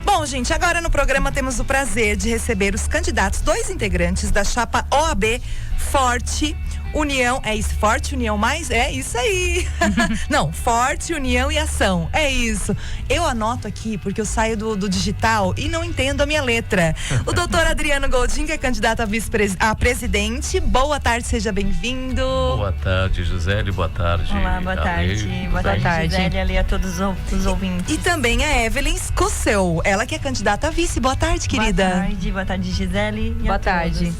Bom, gente, agora no programa temos o prazer de receber os candidatos, 2 integrantes da chapa OAB Forte União. É isso, Forte União Mais? É isso aí. Não, Forte União e Ação. É isso. Eu anoto aqui porque eu saio do digital e não entendo a minha letra. O doutor Adriano Goldin, que é candidato a presidente. Boa tarde, seja bem-vindo. Boa tarde, Gisele. Boa tarde. Olá, boa tarde. Boa tarde, Gisele, ali a todos os ouvintes. E também a Evelyn Escoceu, ela que é candidata a vice. Boa tarde, querida. Boa tarde, Gisele. Boa tarde.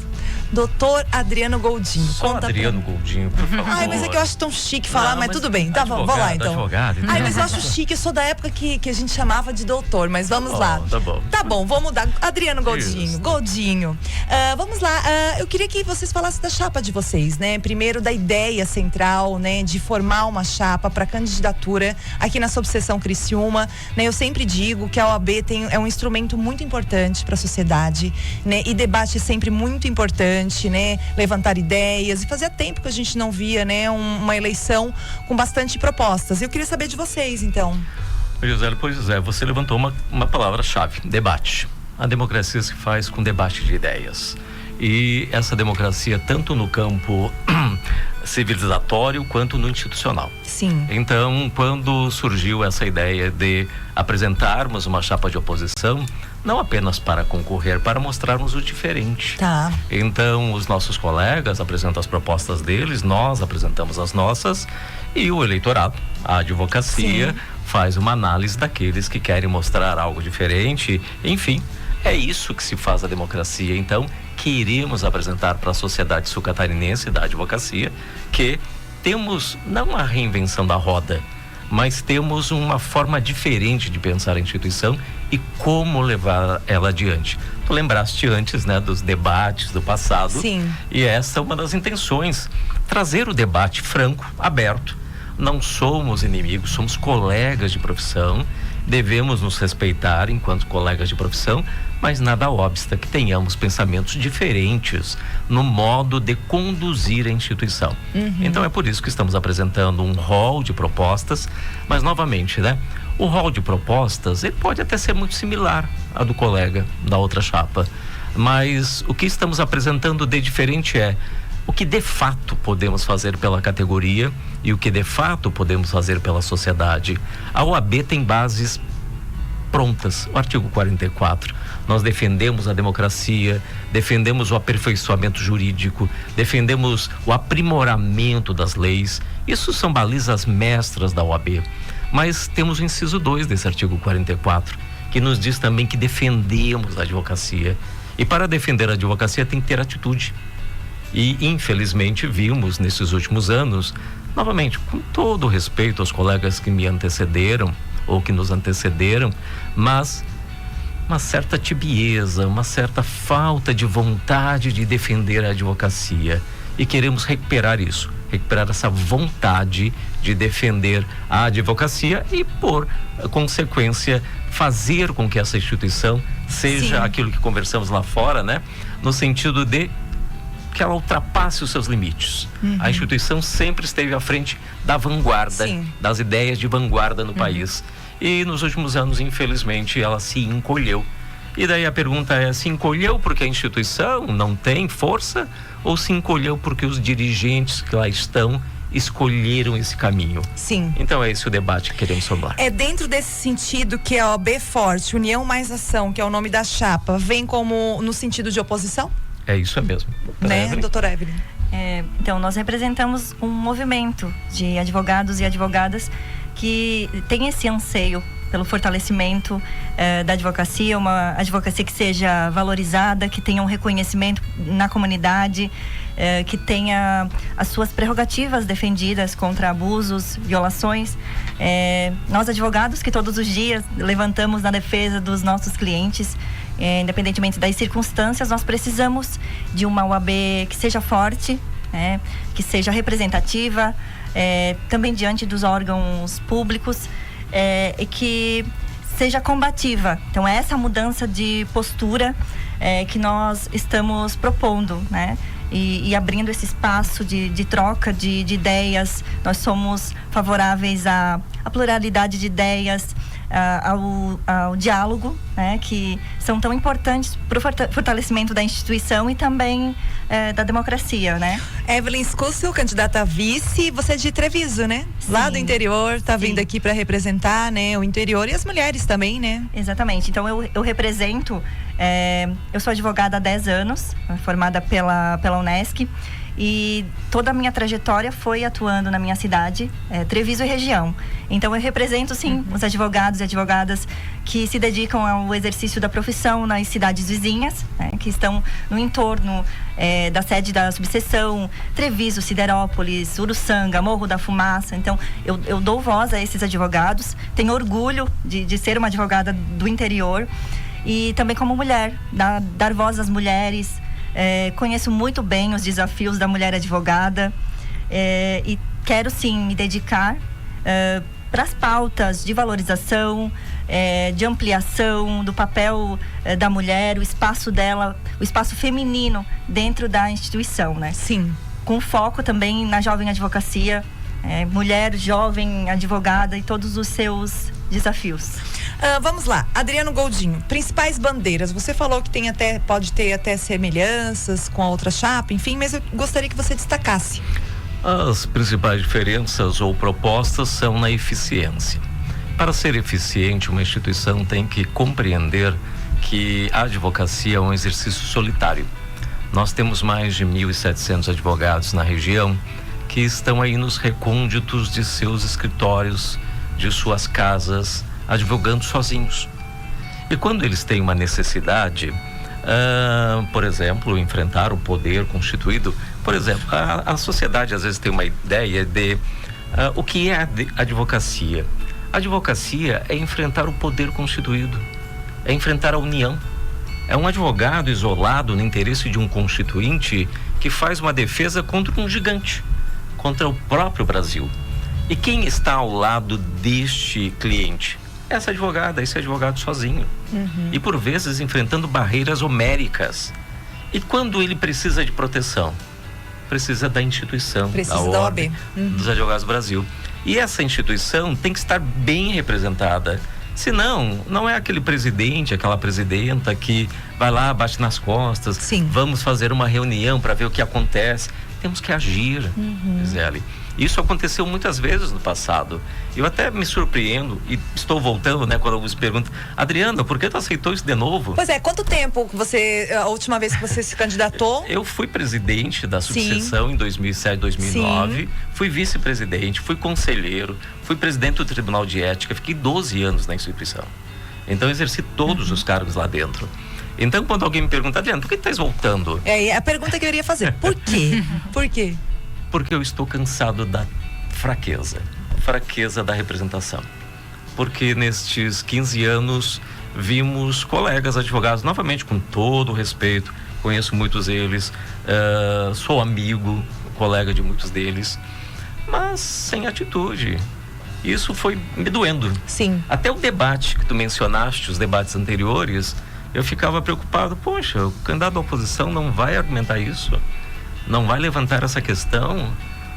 Doutor Adriano Goldin. Só Adriano Goldin, por favor. Ai, mas é que eu acho tão chique falar, mas tudo bem. Tá bom, vamos lá então. Advogado. Ai, mas eu acho chique, eu sou da época que a gente chamava de doutor, mas vamos lá. Tá bom. Tá bom, vamos mudar. Adriano Goldinho. Isso. Goldinho. Vamos lá, eu queria que vocês falassem da chapa de vocês, né? Primeiro da ideia central, né? De formar uma chapa para candidatura aqui na subseção Criciúma, né? Eu sempre digo que a OAB é um instrumento muito importante para a sociedade, né? E debate é sempre muito importante, né? Levantar ideias, e fazia tempo que a gente não via, né? Uma eleição com bastante propostas. Eu queria saber de vocês, então. Gisele, pois é, você levantou uma palavra-chave: debate. A democracia se faz com debate de ideias. E essa democracia, tanto no campo civilizatório quanto no institucional. Sim. Então, quando surgiu essa ideia de apresentarmos uma chapa de oposição, não apenas para concorrer, para mostrarmos o diferente. Tá. Então, os nossos colegas apresentam as propostas deles, nós apresentamos as nossas, e o eleitorado, a advocacia, Sim, faz uma análise daqueles que querem mostrar algo diferente. Enfim, é isso que se faz a democracia. Então, queremos apresentar para a sociedade sul-catarinense da advocacia que temos não a reinvenção da roda, mas temos uma forma diferente de pensar a instituição e como levar ela adiante. Tu lembraste antes, né, dos debates do passado. Sim. E essa é uma das intenções, trazer o debate franco, aberto. Não somos inimigos, somos colegas de profissão, devemos nos respeitar enquanto colegas de profissão, mas nada obsta que tenhamos pensamentos diferentes no modo de conduzir a instituição. Então é por isso que estamos apresentando um rol de propostas, mas novamente, né? O rol de propostas, ele pode até ser muito similar ao do colega da outra chapa, mas o que estamos apresentando de diferente é o que de fato podemos fazer pela categoria e o que de fato podemos fazer pela sociedade. A OAB tem bases prontas, o artigo 44. Nós defendemos a democracia, defendemos o aperfeiçoamento jurídico, defendemos o aprimoramento das leis. Isso são balizas mestras da OAB. Mas temos o inciso 2 desse artigo 44, que nos diz também que defendemos a advocacia. E para defender a advocacia tem que ter atitude. E infelizmente vimos nesses últimos anos, novamente, com todo o respeito aos colegas que me antecederam ou que nos antecederam, mas uma certa tibieza, uma certa falta de vontade de defender a advocacia. E queremos recuperar isso, recuperar essa vontade de defender a advocacia e, por consequência, fazer com que essa instituição seja Sim, aquilo que conversamos lá fora, né? No sentido de que ela ultrapasse os seus limites. A instituição sempre esteve à frente da vanguarda, Sim, das ideias de vanguarda no país. E nos últimos anos, infelizmente, ela se encolheu. E daí a pergunta é: se encolheu porque a instituição não tem força ou se encolheu porque os dirigentes que lá estão escolheram esse caminho? sim. Então é esse o debate que queremos formular. É dentro desse sentido que a OAB Forte, União Mais Ação, que é o nome da chapa, vem como no sentido de oposição? É isso mesmo. Né, doutora Evelyn? Então, nós representamos um movimento de advogados e advogadas que tem esse anseio pelo fortalecimento da advocacia, uma advocacia que seja valorizada, que tenha um reconhecimento na comunidade, que tenha as suas prerrogativas defendidas contra abusos, violações. Nós advogados que todos os dias levantamos na defesa dos nossos clientes, independentemente das circunstâncias, nós precisamos de uma OAB que seja forte, que seja representativa, também diante dos órgãos públicos, e que seja combativa. Então é essa mudança de postura que nós estamos propondo, né? E abrindo esse espaço de troca de ideias. Nós somos favoráveis à pluralidade de ideias, ao diálogo, né, que são tão importantes para o fortalecimento da instituição e também da democracia, né? Evelyn Scúcio, candidata a vice, você é de Treviso, né? Sim. Lá do interior, tá vindo aqui para representar, né, o interior e as mulheres também, né? Exatamente. Então eu represento, eu sou advogada há 10 anos, formada pela Unesc, e toda a minha trajetória foi atuando na minha cidade, Treviso e região. Então eu represento sim os advogados e advogadas que se dedicam ao exercício da profissão nas cidades vizinhas, né, que estão no entorno da sede da subseção, Treviso, Siderópolis, Uruçanga, Morro da Fumaça. Então eu dou voz a esses advogados, tenho orgulho de ser uma advogada do interior e também como mulher, dar voz às mulheres. Conheço muito bem os desafios da mulher advogada e quero sim me dedicar para as pautas de valorização, de ampliação do papel da mulher, o espaço dela, o espaço feminino dentro da instituição, né? Sim. Com foco também na jovem advocacia, mulher, jovem advogada e todos os seus desafios. Vamos lá, Adriano Goldinho, principais bandeiras. Você falou que pode ter até semelhanças com a outra chapa, enfim, mas eu gostaria que você destacasse. As principais diferenças ou propostas são na eficiência. Para ser eficiente, uma instituição tem que compreender que a advocacia é um exercício solitário. Nós temos mais de 1.700 advogados na região que estão aí nos recônditos de seus escritórios, de suas casas, advogando sozinhos. E quando eles têm uma necessidade, por exemplo, enfrentar o poder constituído, por exemplo, a sociedade às vezes tem uma ideia de o que é a advocacia. A advocacia é enfrentar o poder constituído, é enfrentar a União. É um advogado isolado no interesse de um constituinte que faz uma defesa contra um gigante, contra o próprio Brasil. E quem está ao lado deste cliente? Essa advogada, esse advogado sozinho. E por vezes enfrentando barreiras homéricas. E quando ele precisa de proteção? Precisa da instituição, precisa da OAB dos Advogados do Brasil. E essa instituição tem que estar bem representada. Senão, não é aquele presidente, aquela presidenta que vai lá, bate nas costas. Sim. Vamos fazer uma reunião para ver o que acontece. Temos que agir, Gisele. Isso aconteceu muitas vezes no passado. Eu até me surpreendo e estou voltando, né, quando alguns perguntam: Adriana, por que tu aceitou isso de novo? Pois é, quanto tempo a última vez que você se candidatou? Eu fui presidente da subseção em 2007, 2009. Sim. Fui vice-presidente, fui conselheiro, fui presidente do Tribunal de Ética, fiquei 12 anos na instituição. Então exerci todos os cargos lá dentro. Então quando alguém me pergunta: Adriana, por que tu estás voltando? É a pergunta que eu iria fazer. Por quê? Por quê? Porque eu estou cansado da fraqueza da representação. Porque nestes 15 anos vimos colegas advogados, novamente com todo o respeito, conheço muitos deles, sou amigo, colega de muitos deles, mas sem atitude. Isso foi me doendo. Sim. Até o debate que tu mencionaste, os debates anteriores, eu ficava preocupado: poxa, o candidato da oposição não vai argumentar isso, não vai levantar essa questão.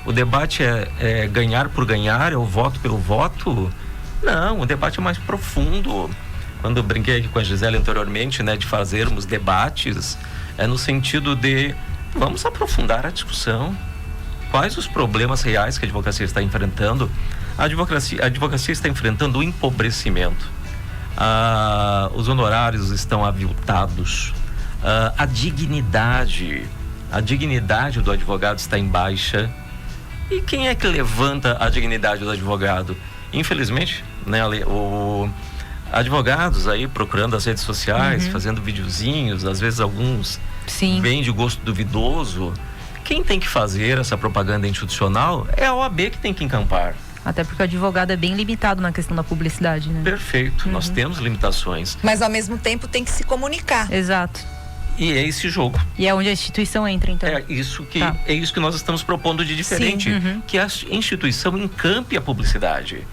O debate é ganhar por ganhar, é o voto pelo voto. Não, o debate é mais profundo. Quando eu brinquei aqui com a Gisele anteriormente, né, de fazermos debates, no sentido de vamos aprofundar a discussão. Quais os problemas reais que a advocacia está enfrentando? A advocacia está enfrentando o empobrecimento. Os honorários estão aviltados. A dignidade do advogado está em baixa. E quem é que levanta a dignidade do advogado? Infelizmente, né, advogados aí procurando as redes sociais, fazendo videozinhos, às vezes alguns vêm de gosto duvidoso. Quem tem que fazer essa propaganda institucional é a OAB que tem que encampar. Até porque o advogado é bem limitado na questão da publicidade, né? Perfeito, nós temos limitações. Mas ao mesmo tempo tem que se comunicar. Exato. E é esse jogo. E é onde a instituição entra, então. É isso que nós estamos propondo de diferente. Que a instituição encampe a publicidade.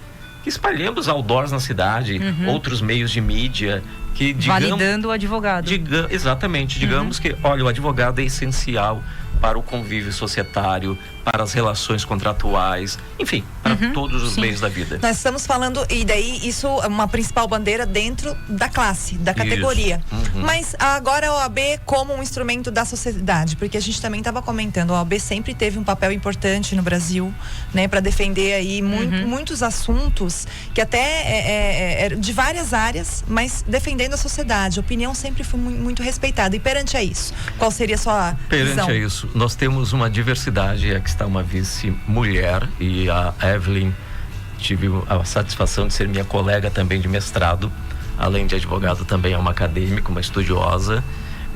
Que espalhemos outdoors na cidade, outros meios de mídia. Que digamos, validando o advogado. Exatamente. Digamos que, olha, o advogado é essencial para o convívio societário, para as relações contratuais. Enfim, para todos os meios da vida. Nós estamos falando, e daí isso é uma principal bandeira dentro da classe, da categoria. Mas agora a OAB como um instrumento da sociedade, porque a gente também estava comentando, a OAB sempre teve um papel importante no Brasil, né, para defender aí muitos assuntos que até de várias áreas, mas defendendo a sociedade. A opinião sempre foi muito respeitada. E perante a isso, qual seria a sua visão? Perante a isso, nós temos uma diversidade. Aqui está uma vice-mulher, e a Evelyn, tive a satisfação de ser minha colega também de mestrado, além de advogado também é uma acadêmica, uma estudiosa,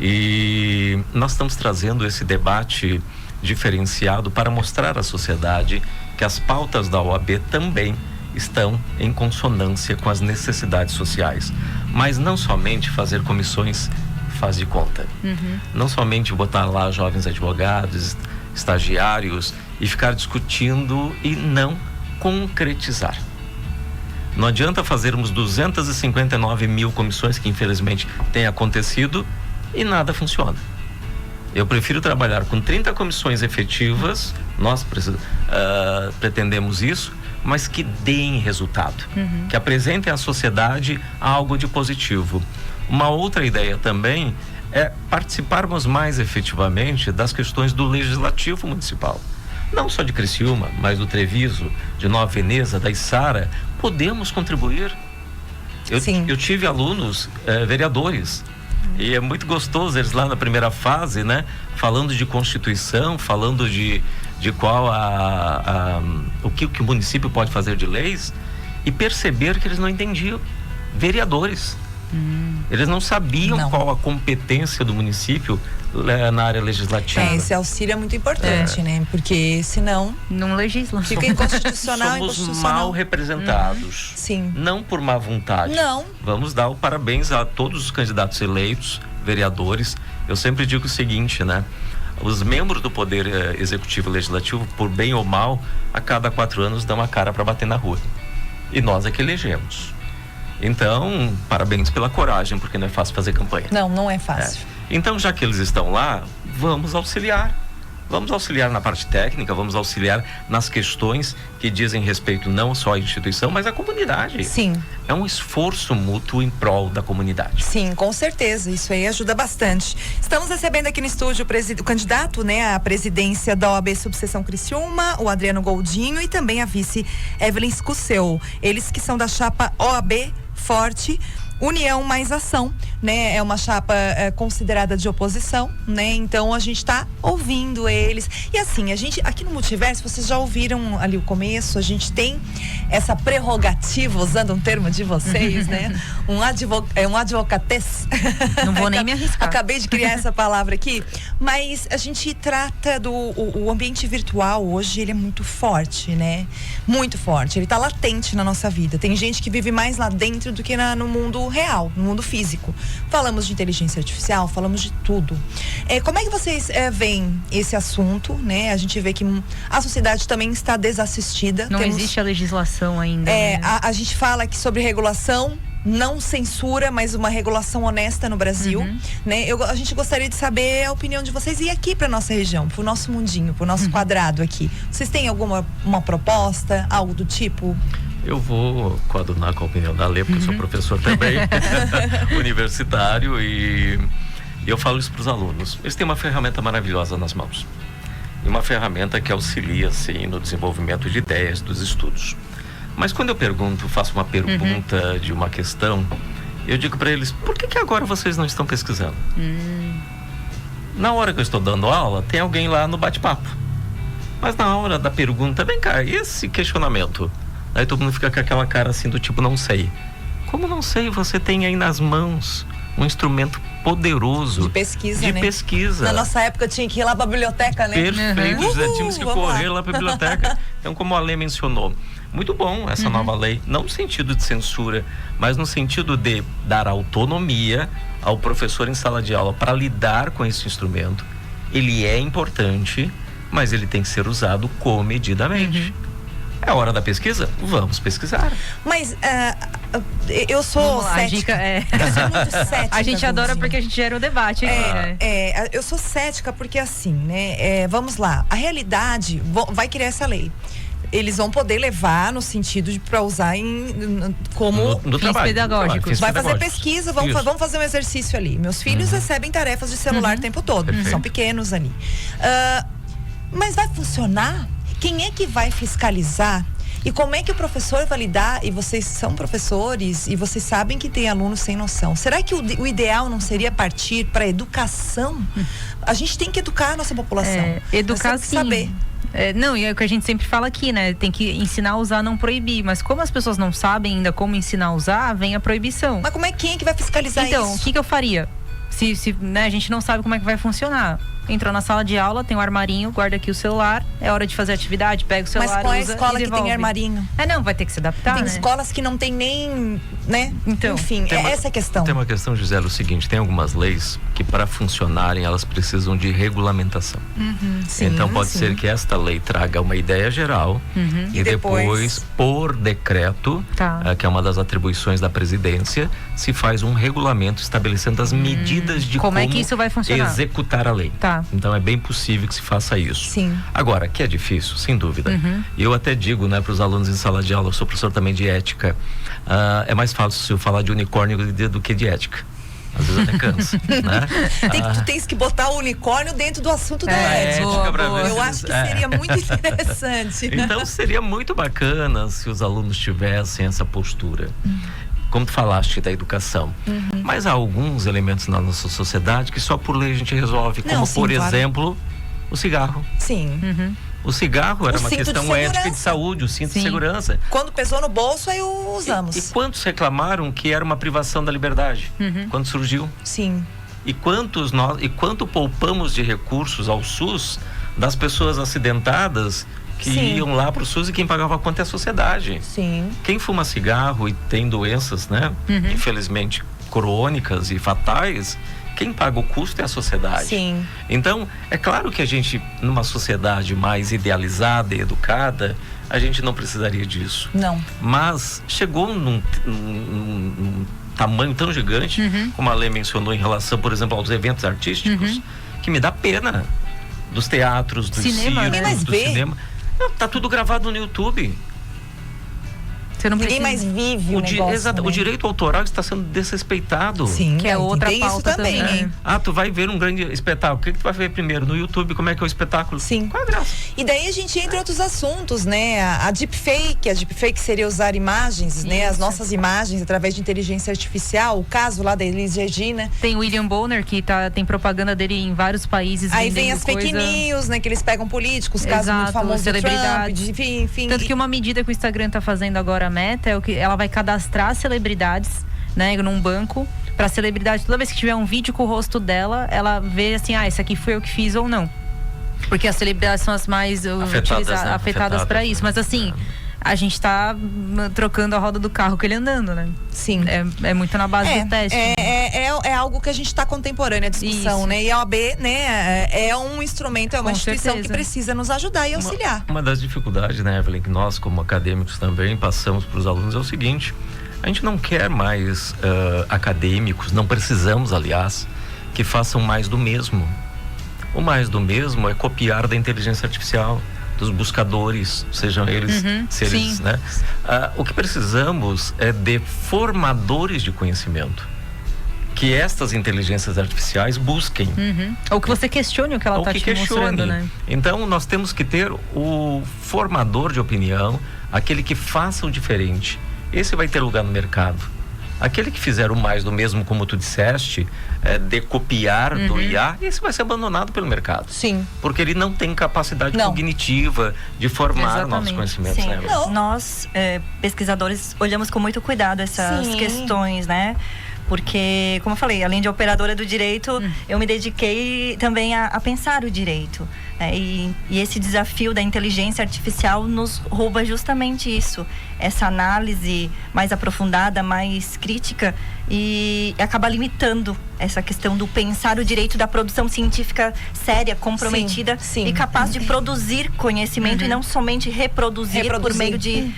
e nós estamos trazendo esse debate diferenciado para mostrar à sociedade que as pautas da OAB também estão em consonância com as necessidades sociais, mas não somente fazer comissões faz de conta, não somente botar lá jovens advogados, estagiários e ficar discutindo e não concretizar. Não adianta fazermos 259 mil comissões, que infelizmente tem acontecido, e nada funciona. Eu prefiro trabalhar com 30 comissões efetivas, nós pretendemos isso, mas que deem resultado, que apresentem à sociedade algo de positivo. Uma outra ideia também é participarmos mais efetivamente das questões do legislativo municipal. Não só de Criciúma, mas do Treviso, de Nova Veneza, da Içara. Podemos contribuir. Eu tive alunos vereadores, e é muito gostoso eles lá na primeira fase, né, falando de Constituição, falando de qual o que o município pode fazer de leis, e perceber que eles não entendiam. Vereadores. Eles não sabiam qual a competência do município na área legislativa. Esse auxílio é muito importante, né? Porque senão não legislam. Fica inconstitucional. Somos mal representados. Sim. Não por má vontade. Não. Vamos dar o parabéns a todos os candidatos eleitos, vereadores. Eu sempre digo o seguinte, né? Os membros do Poder Executivo e Legislativo, por bem ou mal, a cada 4 anos dão a cara para bater na rua. E nós é que elegemos. Então, parabéns pela coragem, porque não é fácil fazer campanha. Não é fácil. Então, já que eles estão lá, vamos auxiliar. Vamos auxiliar na parte técnica, vamos auxiliar nas questões que dizem respeito não só à instituição, mas à comunidade. Sim. É um esforço mútuo em prol da comunidade. Sim, com certeza. Isso aí ajuda bastante. Estamos recebendo aqui no estúdio o candidato, né, à presidência da OAB Subseção Criciúma, o Adriano Goldinho, e também a vice Evelyn Scusseu. Eles que são da chapa OAB Forte, União Mais Ação, né? É uma chapa considerada de oposição, né? Então a gente tá ouvindo eles. E assim, a gente, aqui no Multiverso, vocês já ouviram ali o começo, a gente tem essa prerrogativa, usando um termo de vocês, né? Um advocatez. Não vou nem me arriscar. Acabei de criar essa palavra aqui. Mas a gente trata o ambiente virtual hoje, ele é muito forte, né? Muito forte. Ele tá latente na nossa vida. Tem gente que vive mais lá dentro do que no mundo real, no mundo físico. Falamos de inteligência artificial, falamos de tudo. Como é que vocês veem esse assunto, né? A gente vê que a sociedade também está desassistida. Não existe a legislação ainda. Né? A gente fala aqui sobre regulação, não censura, mas uma regulação honesta no Brasil, né? A gente gostaria de saber a opinião de vocês e aqui para nossa região, para o nosso mundinho, para o nosso quadrado aqui. Vocês têm uma proposta, algo do tipo? Eu vou coadunar com a opinião da Lê, porque eu sou professor também, universitário, e eu falo isso para os alunos. Eles têm uma ferramenta maravilhosa nas mãos. E uma ferramenta que auxilia, sim, no desenvolvimento de ideias, dos estudos. Mas quando eu faço uma pergunta de uma questão, eu digo para eles, por que agora vocês não estão pesquisando? Na hora que eu estou dando aula, tem alguém lá no bate-papo. Mas na hora da pergunta, vem cá, e esse questionamento? Aí todo mundo fica com aquela cara assim do tipo, não sei. Como não sei? Você tem aí nas mãos um instrumento poderoso. De pesquisa, né? Pesquisa. Na nossa época tinha que ir lá pra biblioteca, né? Perfeito, já tínhamos que correr lá pra biblioteca. Então, como a Lê mencionou, muito bom essa nova lei, não no sentido de censura, mas no sentido de dar autonomia ao professor em sala de aula para lidar com esse instrumento. Ele é importante, mas ele tem que ser usado comedidamente. É hora da pesquisa? Vamos pesquisar. Mas eu sou cética. A dica eu sou muito cética. A gente adora porque a gente gera o debate aqui, né? Eu sou cética porque assim, né? Vamos lá. A realidade vai criar essa lei. eles vão poder levar no sentido de para usar como no fins pedagógicos. Vai fazer pesquisa, vamos fazer um exercício ali. Meus filhos recebem tarefas de celular o tempo todo, são pequenos ali. Mas vai funcionar? Quem é que vai fiscalizar? E como é que o professor vai lidar? E vocês são professores e vocês sabem que tem alunos sem noção. Será que o ideal não seria partir para a educação? A gente tem que educar a nossa população. Educar, sim. Saber. Não, e é o que a gente sempre fala aqui, né? Tem que ensinar a usar, não proibir. Mas como as pessoas não sabem ainda como ensinar a usar, vem a proibição. Mas quem é que vai fiscalizar isso? Então, o que eu faria? Se né, a gente não sabe como é que vai funcionar. Entrou na sala de aula, tem um armarinho, guarda aqui o celular, é hora de fazer atividade, pega o celular, mas qual é a usa escola e que tem armarinho? Não, vai ter que se adaptar, Tem né? escolas que não tem nem, né? Então, enfim, essa é a questão. Tem uma questão, Gisele, o seguinte, tem algumas leis que para funcionarem elas precisam de regulamentação. Sim, então pode ser que esta lei traga uma ideia geral e depois, por decreto, que é uma das atribuições da presidência, se faz um regulamento estabelecendo as medidas de como é que isso vai funcionar? Executar a lei. Então é bem possível que se faça isso. Sim. Agora, que é difícil, sem dúvida. E eu até digo, né, para os alunos em sala de aula, eu sou professor também de ética, é mais fácil eu falar de unicórnio do que de ética. Às vezes até cansa, né? Tu tens que botar o unicórnio dentro do assunto da ética. Eu acho que seria muito interessante. Então seria muito bacana se os alunos tivessem essa postura. Como tu falaste da educação. Mas há alguns elementos na nossa sociedade que só por lei a gente resolve. Como, por exemplo, o cigarro. Sim. O cigarro era uma cinto questão ética e de saúde, o cinto de segurança. Quando pesou no bolso, aí usamos. E quantos reclamaram que era uma privação da liberdade? Quando surgiu? Sim. E quanto poupamos de recursos ao SUS das pessoas acidentadas que iam lá pro SUS e quem pagava a conta é a sociedade. Sim. Quem fuma cigarro e tem doenças, né? Infelizmente crônicas e fatais, quem paga o custo é a sociedade. Sim. Então, é claro que a gente, numa sociedade mais idealizada e educada, a gente não precisaria disso. Não. Mas chegou num tamanho tão gigante, como a Lê mencionou em relação, por exemplo, aos eventos artísticos, que me dá pena. Dos teatros, dos circos, do cinema. Não, tá tudo gravado no YouTube. Ninguém mais vive o negócio, exato, né? O direito autoral está sendo desrespeitado. Sim, que é outra tem pauta isso também, hein? Tu vai ver um grande espetáculo. O que tu vai ver primeiro? No YouTube, como é que é o espetáculo? Sim. Qual é a graça? E daí a gente entra em outros assuntos, né? A deepfake seria usar imagens, né? As nossas imagens através de inteligência artificial. O caso lá da Elis Regina. Tem o William Bonner, que tem propaganda dele em vários países. Aí vem as fake news, né? Que eles pegam políticos, casos muito famosos, celebridades. Trump, enfim. Tanto que uma medida que o Instagram tá fazendo agora, a Meta, é o que ela vai cadastrar celebridades, né, num banco, pra celebridade, toda vez que tiver um vídeo com o rosto dela, ela vê assim, esse aqui foi eu que fiz ou não. Porque as celebridades são as mais afetadas para isso. Mas assim, a gente tá trocando a roda do carro com ele andando, né? Sim. É muito na base do teste. É algo que a gente está contemporânea a discussão, isso. né? E a OAB, né, é um instrumento, é uma instituição que precisa nos ajudar e auxiliar. Uma das dificuldades, né, Evelyn, que nós como acadêmicos também passamos para os alunos é o seguinte: a gente não quer mais acadêmicos, não precisamos, aliás, que façam mais do mesmo. O mais do mesmo é copiar da inteligência artificial, dos buscadores, sejam eles, né? O que precisamos é de formadores de conhecimento, que estas inteligências artificiais busquem. Ou que você questione o que ela está te mostrando, né? Então nós temos que ter o formador de opinião, aquele que faça o diferente. Esse vai ter lugar no mercado. Aquele que fizer o mais do mesmo, como tu disseste, de copiar do IA, esse vai ser abandonado pelo mercado. Sim. Porque ele não tem capacidade cognitiva de formar novos conhecimentos. Sim. Né? Nós, pesquisadores, olhamos com muito cuidado essas questões, né? Porque, como eu falei, além de operadora do direito, eu me dediquei também a pensar o direito. Né? E esse desafio da inteligência artificial nos rouba justamente isso. Essa análise mais aprofundada, mais crítica, e acaba limitando essa questão do pensar o direito da produção científica séria, comprometida e capaz de produzir conhecimento e não somente reproduzir por meio de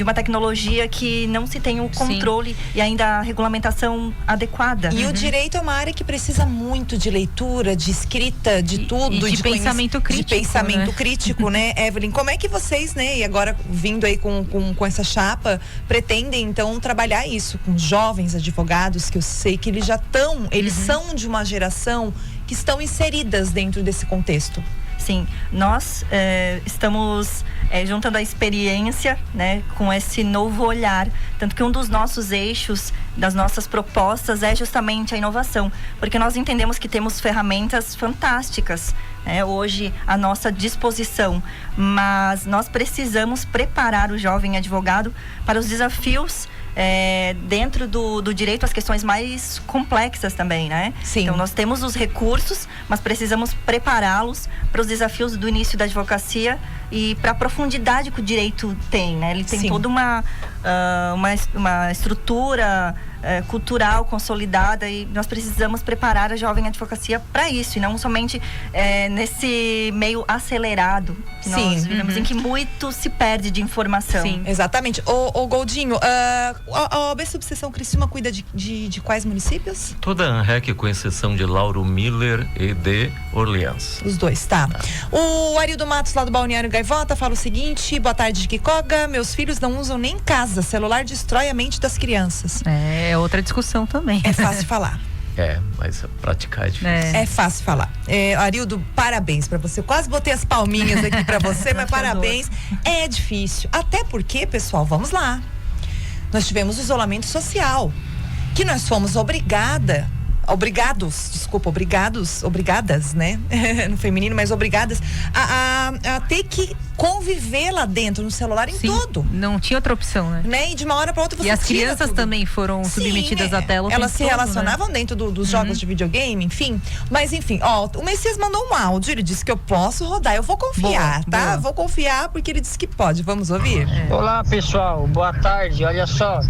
uma tecnologia que não se tem o controle e ainda a regulamentação adequada. E o direito é uma área que precisa muito de leitura, de escrita, de tudo, e de pensamento pensamento crítico, de pensamento né? crítico, né, Evelyn? Como é que vocês, né, e agora vindo aí com essa chapa, pretendem então trabalhar isso com jovens advogados, que eu sei que eles já estão, eles são de uma geração que estão inseridas dentro desse contexto? Sim, nós estamos juntando a experiência, né, com esse novo olhar. Tanto que um dos nossos eixos, das nossas propostas, é justamente a inovação. Porque nós entendemos que temos ferramentas fantásticas, né, hoje à nossa disposição. Mas nós precisamos preparar o jovem advogado para os desafios dentro do direito, as questões mais complexas também, né? Sim. Então nós temos os recursos, mas precisamos prepará-los para os desafios do início da advocacia e para a profundidade que o direito tem, né? Ele tem toda uma estrutura cultural consolidada, e nós precisamos preparar a jovem advocacia para isso, e não somente nesse meio acelerado que nós vivemos, em que muito se perde de informação. Sim, exatamente. Ô Goldinho, a OAB Subseção Criciúma cuida de quais municípios? Toda a ANREC, com exceção de Lauro Miller e de Orleans. Os dois, tá. O Arildo Matos, lá do Balneário Gaivota, fala o seguinte: boa tarde, Kikoga. Meus filhos não usam nem em casa. Celular destrói a mente das crianças. É outra discussão também. É fácil falar. Mas praticar é difícil. É fácil falar. Arildo, parabéns pra você. Eu quase botei as palminhas aqui pra você, mas parabéns. É difícil. Até porque, pessoal, vamos lá. Nós tivemos o isolamento social, que nós fomos obrigadas, né? No feminino, mas obrigadas a ter que conviver lá dentro, no celular, em tudo. Não tinha outra opção, né? E de uma hora para outra você E as tira crianças tudo. também foram submetidas à tela o Elas se tempo todo, relacionavam né? dentro dos jogos de videogame, enfim. Mas enfim, o Messias mandou um áudio, ele disse que eu posso rodar. Eu vou confiar, Boa, tá? boa. Vou confiar porque ele disse que pode. Vamos ouvir? Olá, pessoal, boa tarde. Olha só,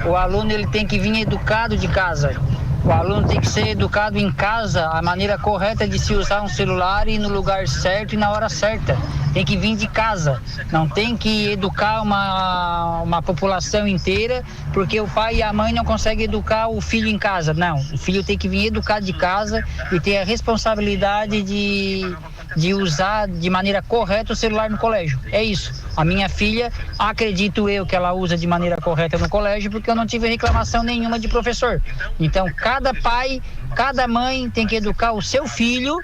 o aluno ele tem que vir educado de casa. O aluno tem que ser educado em casa, a maneira correta de se usar um celular e no lugar certo e na hora certa. Tem que vir de casa, não tem que educar uma população inteira, porque o pai e a mãe não conseguem educar o filho em casa. Não, o filho tem que vir educado de casa e ter a responsabilidade de usar de maneira correta o celular no colégio. É isso. A minha filha, acredito eu que ela usa de maneira correta no colégio, porque eu não tive reclamação nenhuma de professor. Então, cada pai, cada mãe tem que educar o seu filho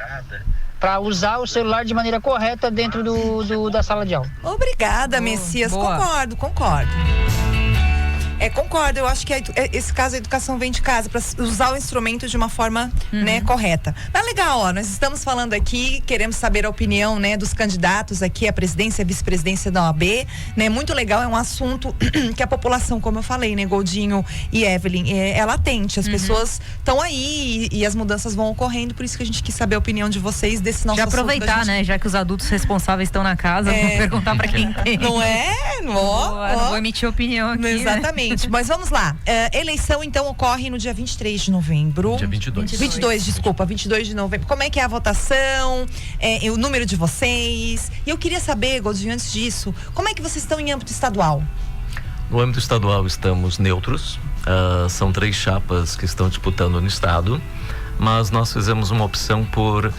para usar o celular de maneira correta dentro da sala de aula. Obrigada, Messias. Boa. Concordo. Concordo, eu acho que esse caso a educação vem de casa para usar o instrumento de uma forma, né, correta. Mas legal, nós estamos falando aqui, queremos saber a opinião, né, dos candidatos aqui à presidência e vice-presidência da OAB, né? Muito legal, é um assunto que a população, como eu falei, né, Goldinho e Evelyn, é latente, as pessoas estão aí e as mudanças vão ocorrendo, por isso que a gente quis saber a opinião de vocês desse nosso Já assunto. aproveitar, né? Já que os adultos responsáveis estão na casa, vou perguntar pra quem tem. Não é? Não vou emitir opinião aqui. Exatamente. Mas vamos lá. Eleição, então, ocorre no dia 23 de novembro. Dia 22. 22 de novembro. Como é que é a votação? O número de vocês? E eu queria saber, Goldinho, antes disso, como é que vocês estão em âmbito estadual? No âmbito estadual estamos neutros. São 3 chapas que estão disputando no estado, mas nós fizemos uma opção por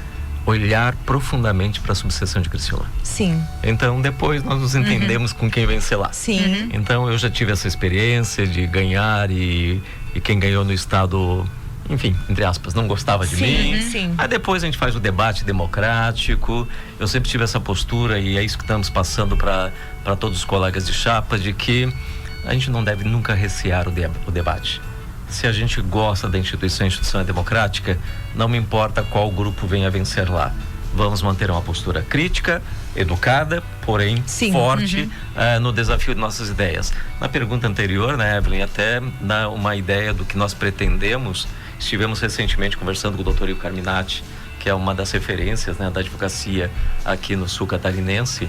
olhar profundamente para a subseção de Criciúma. Sim. Então depois nós nos entendemos com quem vence lá. Sim. Então eu já tive essa experiência de ganhar e quem ganhou no estado, enfim, entre aspas, não gostava de mim. Sim. Aí depois a gente faz o debate democrático. Eu sempre tive essa postura e é isso que estamos passando para todos os colegas de chapa, de que a gente não deve nunca recear o debate. Se a gente gosta da instituição, a instituição é democrática, não me importa qual grupo venha vencer lá. Vamos manter uma postura crítica, educada, porém forte no desafio de nossas ideias. Na pergunta anterior, né, Evelyn, até dá uma ideia do que nós pretendemos. Estivemos recentemente conversando com o Dr. Rio Carminati, que é uma das referências, né, da advocacia aqui no sul catarinense,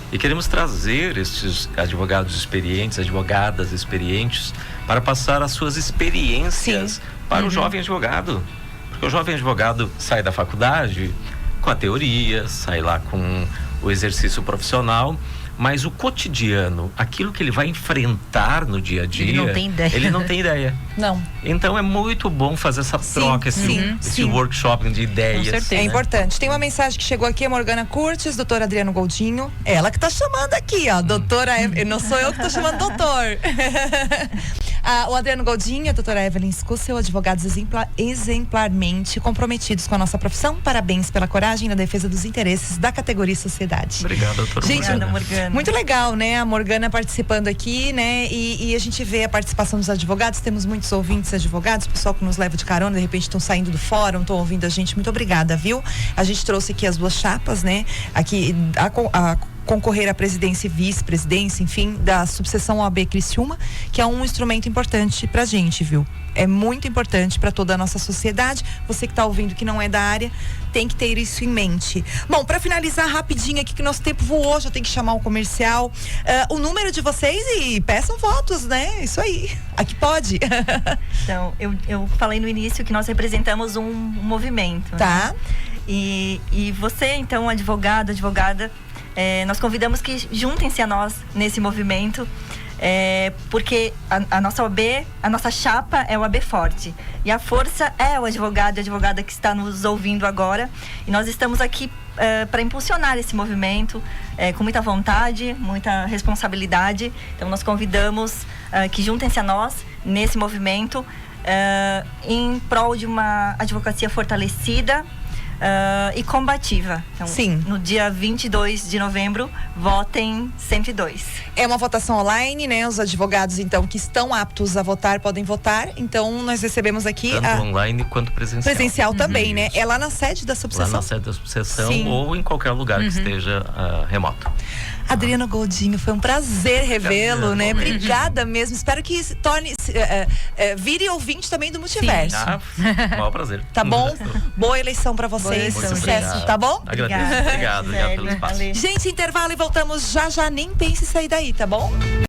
e queremos trazer estes advogados experientes, advogadas experientes, para passar as suas experiências para o jovem advogado. Porque o jovem advogado sai da faculdade com a teoria, sai lá com o exercício profissional, Mas o cotidiano, aquilo que ele vai enfrentar no dia a dia, Ele não tem ideia. ele não tem ideia. Não. Então é muito bom fazer essa troca, esse workshop de ideias. Com certeza. É né? importante. Tem uma mensagem que chegou aqui, a Morgana Curtis, doutor Adriano Goldinho. Ela que tá chamando aqui, ó. Doutora, não sou eu que tô chamando doutor. O Adriano Goldinho e a doutora Evelyn Scussel, advogados exemplarmente comprometidos com a nossa profissão. Parabéns pela coragem na defesa dos interesses da categoria sociedade. Obrigado, doutora. Gente, Obrigada, Morgana. muito legal, né? A Morgana participando aqui, né? E a gente vê a participação dos advogados. Temos muitos ouvintes advogados, pessoal que nos leva de carona, de repente estão saindo do fórum, estão ouvindo a gente. Muito obrigada, viu? A gente trouxe aqui as duas chapas, né? Aqui a concorrer à presidência e vice-presidência, enfim, da subseção OAB Criciúma, que é um instrumento importante pra gente, viu? É muito importante para toda a nossa sociedade. Você que está ouvindo que não é da área, tem que ter isso em mente. Bom, para finalizar rapidinho aqui, que nosso tempo voou, já tem que chamar o comercial. O número de vocês e peçam votos, né? Isso aí. Aqui pode. Então, eu falei no início que nós representamos um movimento. Tá. Né? E você, então, advogado, advogada, nós convidamos que juntem-se a nós nesse movimento. Porque a nossa OAB, a nossa chapa é o OAB Forte. E a força é o advogado e a advogada que está nos ouvindo agora. E nós estamos aqui para impulsionar esse movimento com muita vontade, muita responsabilidade. Então nós convidamos que juntem-se a nós nesse movimento em prol de uma advocacia fortalecida e combativa. Então, Sim. No dia 22 de novembro, votem 102. É uma votação online, né? Os advogados, então, que estão aptos a votar, podem votar. Então, nós recebemos aqui Tanto online quanto presencial. também, né? Isso. É lá na sede da Lá subseção. na sede da subseção Sim. ou em qualquer lugar que esteja remoto. Adriano Goldinho, foi um prazer revê-lo, né? Igualmente. Obrigada mesmo. Espero que se torne, vire ouvinte também do Multiverso. Maior prazer. Tá bom? Boa eleição pra vocês. Muito Sucesso, obrigado. tá bom? Agradeço. Obrigado pelo espaço. Valeu. Gente, intervalo e voltamos já já. Nem pense em sair daí, tá bom?